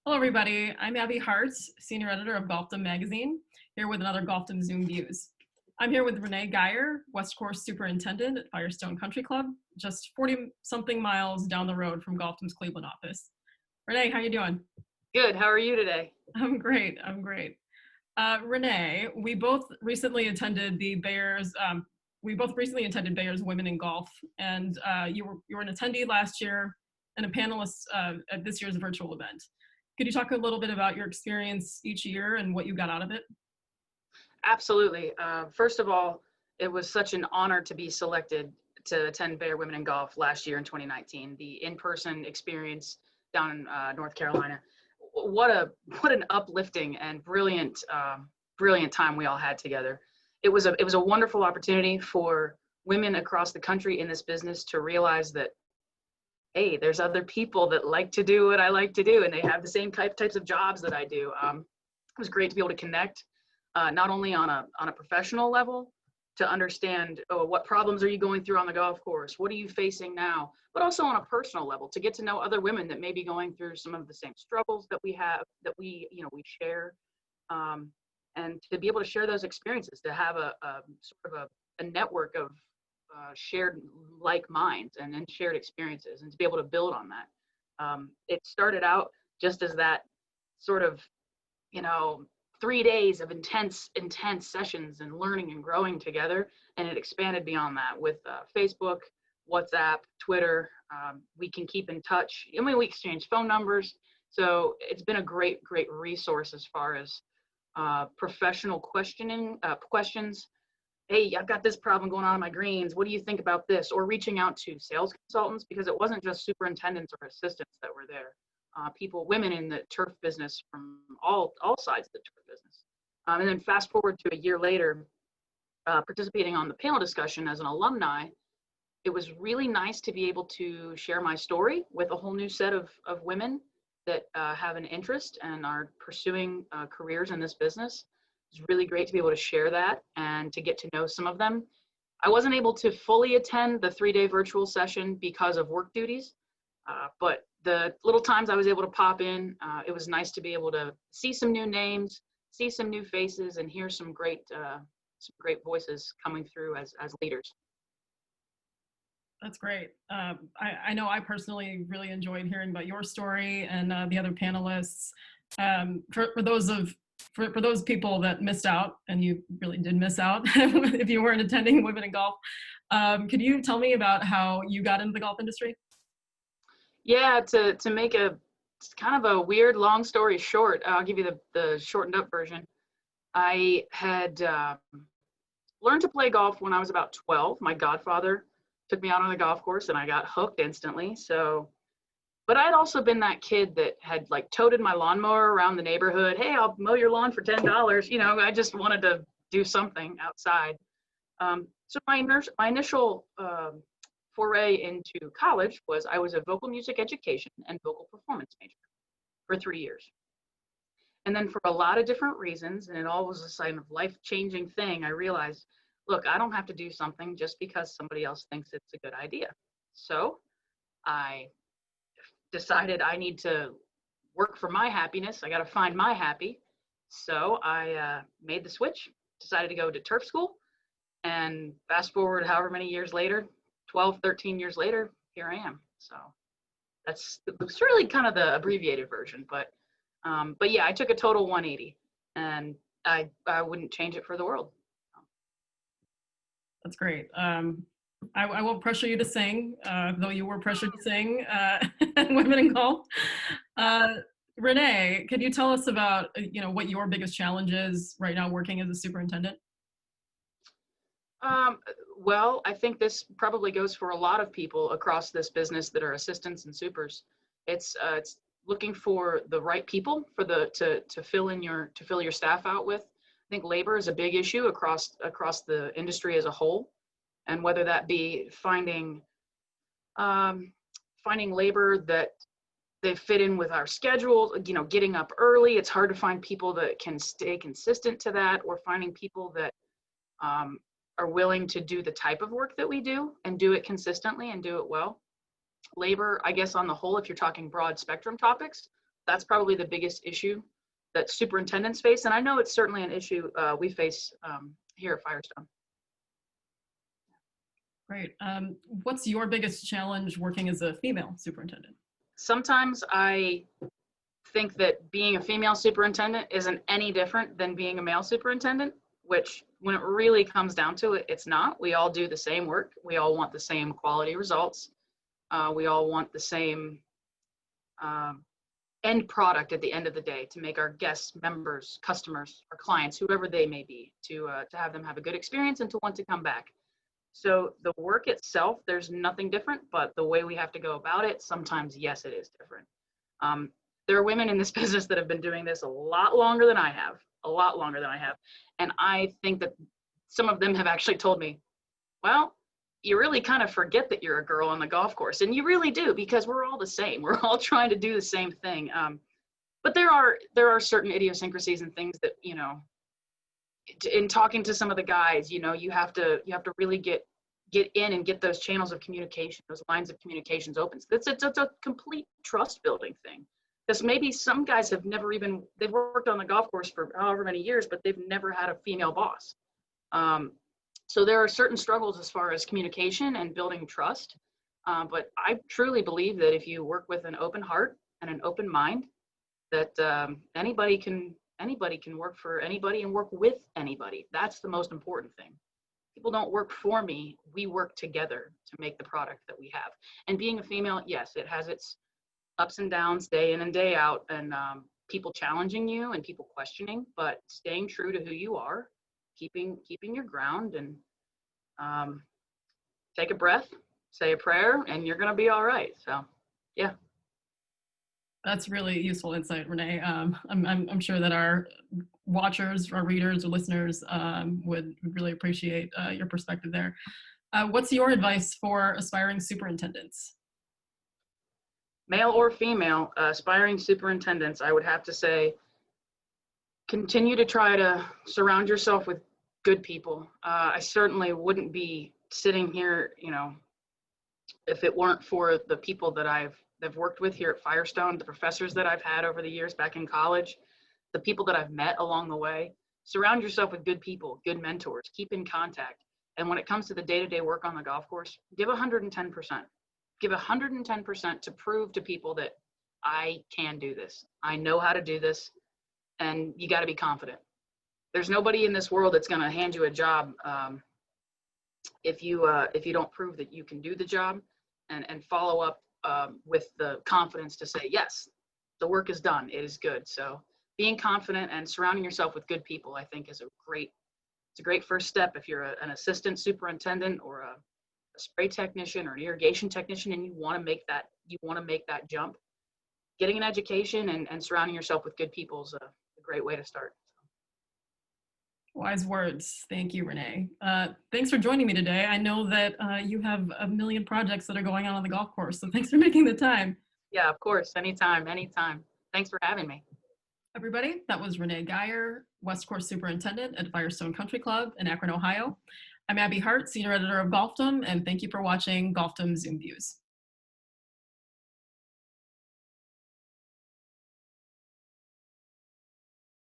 Hello, everybody. I'm Abby Hart, Senior Editor of Golfdom magazine, here with another Golfdom Zoom Views. I'm here with Renee Geyer, West Course Superintendent at Firestone Country Club, just 40-something miles down the road from Golfdom's Cleveland office. Renee, how you doing? Good. How are you today? I'm great. Renee, we both recently attended Bayer's Women in Golf, and you were an attendee last year and a panelist at this year's virtual event. Could you talk a little bit about your experience each year and what you got out of it? Absolutely. First of all, it was such an honor to be selected to attend Bayer Women in Golf last year in 2019. The in-person experience down in North Carolina. What an uplifting and brilliant time we all had together. It was a wonderful opportunity for women across the country in this business to realize that, hey, there's other people that like to do what I like to do, and they have the same types of jobs that I do. It was great to be able to connect, not only on a professional level, to understand, oh, what problems are you going through on the golf course? What are you facing now? But also on a personal level, to get to know other women that may be going through some of the same struggles that we have, that we share, and to be able to share those experiences, to have a sort of a network of shared like minds and shared experiences, and to be able to build on that. It started out just as that sort of, 3 days of intense sessions and learning and growing together, and it expanded beyond that with Facebook, WhatsApp, Twitter. We can keep in touch. I mean, we exchange phone numbers. So it's been a great resource as far as professional questions. Hey, I've got this problem going on in my greens. What do you think about this? Or reaching out to sales consultants, because it wasn't just superintendents or assistants that were there. Women in the turf business from all sides of the turf business. And then fast forward to a year later, participating on the panel discussion as an alumni, it was really nice to be able to share my story with a whole new set of women that have an interest and are pursuing careers in this business. It's really great to be able to share that and to get to know some of them. I wasn't able to fully attend the 3-day virtual session because of work duties, but the little times I was able to pop in, it was nice to be able to see some new names, see some new faces, and hear some great voices coming through as leaders. That's great. I know I personally really enjoyed hearing about your story and the other panelists. For those people that missed out, and you really did miss out if you weren't attending Women in Golf, could you tell me about how you got into the golf industry? Yeah, to make it's kind of a weird long story short, I'll give you the shortened up version. I had learned to play golf when I was about 12. My godfather took me out on the golf course and I got hooked instantly. But I'd also been that kid that had like toted my lawnmower around the neighborhood. Hey, I'll mow your lawn for $10. I just wanted to do something outside. So my initial foray into college was I was a vocal music education and vocal performance major for 3 years. And then for a lot of different reasons, and it all was a sign of life-changing thing, I realized, look, I don't have to do something just because somebody else thinks it's a good idea. So I decided I need to work for my happiness. I got to find my happy. So I made the switch, decided to go to turf school, and fast forward however many years later, 12, 13 years later, here I am. So it's really kind of the abbreviated version, but yeah, I took a total 180, and I wouldn't change it for the world. That's great. I won't pressure you to sing, though you were pressured to sing Women in Golf. Renee, could you tell us about what your biggest challenge is right now working as a superintendent? Well, I think this probably goes for a lot of people across this business that are assistants and supers. It's looking for the right people to fill your staff out with. I think labor is a big issue across the industry as a whole, and whether that be finding labor that they fit in with our schedule, getting up early. It's hard to find people that can stay consistent to that, or finding people that are willing to do the type of work that we do and do it consistently and do it well. Labor, I guess on the whole, if you're talking broad spectrum topics, That's probably the biggest issue that superintendents face. And I know it's certainly an issue we face here at Firestone. Great. What's your biggest challenge working as a female superintendent? Sometimes I think that being a female superintendent isn't any different than being a male superintendent, which when it really comes down to it, it's not. We all do the same work. We all want the same quality results. We all want the same end product at the end of the day to make our guests, members, customers, our clients, whoever they may be, to have them have a good experience and to want to come back. So the work itself, there's nothing different, but the way we have to go about it, sometimes, yes, it is different. There are women in this business that have been doing this a lot longer than I have, And I think that some of them have actually told me, well, you really kind of forget that you're a girl on the golf course. And you really do, because we're all the same. We're all trying to do the same thing. But there are certain idiosyncrasies and things that, you know, in talking to some of the guys, you know, you have to really get in and get those channels of communication, those lines of communications open. It's a complete trust building thing. Because maybe some guys have never even, they've worked on the golf course for however many years, but they've never had a female boss. So there are certain struggles as far as communication and building trust. But I truly believe that if you work with an open heart and an open mind, that anybody can work for anybody and work with anybody. That's the most important thing. People don't work for me. We work together to make the product that we have. And being a female, yes, it has its ups and downs day in and day out, and people challenging you and people questioning, but staying true to who you are, keeping your ground, and take a breath, say a prayer, and you're going to be all right. So, yeah. That's really useful insight, Renee. I'm sure that our watchers, our readers, or listeners would really appreciate your perspective there. What's your advice for aspiring superintendents? Male or female, aspiring superintendents, I would have to say, continue to try to surround yourself with good people. I certainly wouldn't be sitting here, you know, if it weren't for the people that I've worked with here at Firestone, the professors that I've had over the years back in college, the people that I've met along the way. Surround yourself with good people, good mentors, keep in contact. And when it comes to the day-to-day work on the golf course, give 110%. Give 110% to prove to people that I can do this. I know how to do this, and you got to be confident. There's nobody in this world that's going to hand you a job if you don't prove that you can do the job and follow up with the confidence to say, yes, the work is done. It is good. So being confident and surrounding yourself with good people, I think, is a great first step if you're an assistant superintendent or a spray technician or an irrigation technician, and you want to make that jump. Getting an education and surrounding yourself with good people is a great way to start. Wise words. Thank you, Renee. Thanks for joining me today. I know that you have a million projects that are going on the golf course, so thanks for making the time. Yeah, of course. Anytime. Thanks for having me. Everybody, that was Renee Geyer, West Course Superintendent at Firestone Country Club in Akron, Ohio. I'm Abby Hart, Senior Editor of Golfdom, and thank you for watching Golfdom Zoom Views.